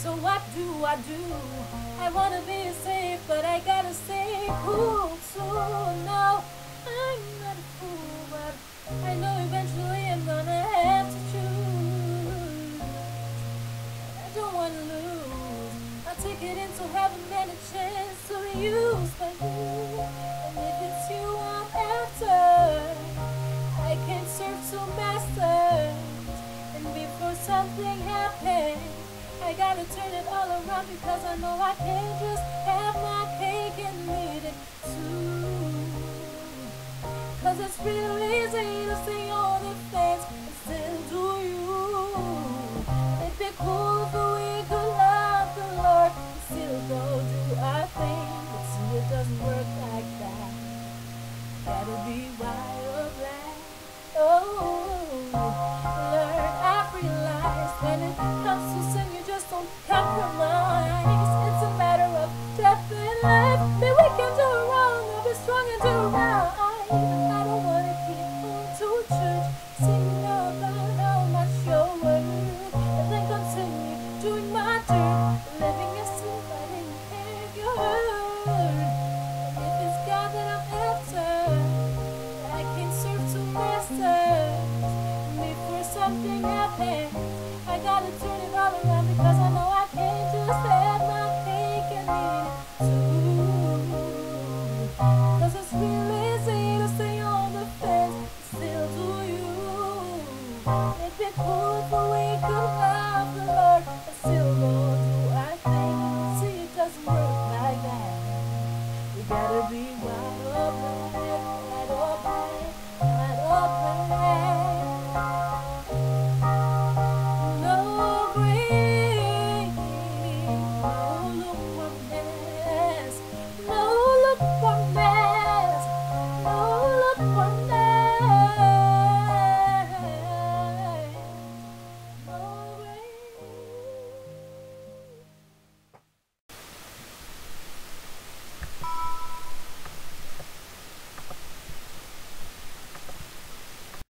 So what do I do? I wanna be safe, but I gotta stay cool. So no, I'm not a fool, but I know eventually I'm gonna have to choose. I don't wanna lose. I'll take it into heaven and a chance to be used by you. And if it's you I'm after, I can serve two masters. And before something happens, I gotta turn it all around, because I know I can't just have my cake and eat it too. Cause it's real easy to say all the things and still do you. It'd be cool if we could love the Lord and still go do our thing. But see, it doesn't work like that. Gotta be white or black. Oh, Lord, I've realized when it comes to sin, you just don't compromise. It's a matter of death and life. Maybe we can do it wrong or be strong and do it right. I don't wanna keep going to church, singing about how much you're worth, and then continue doing my dirt, living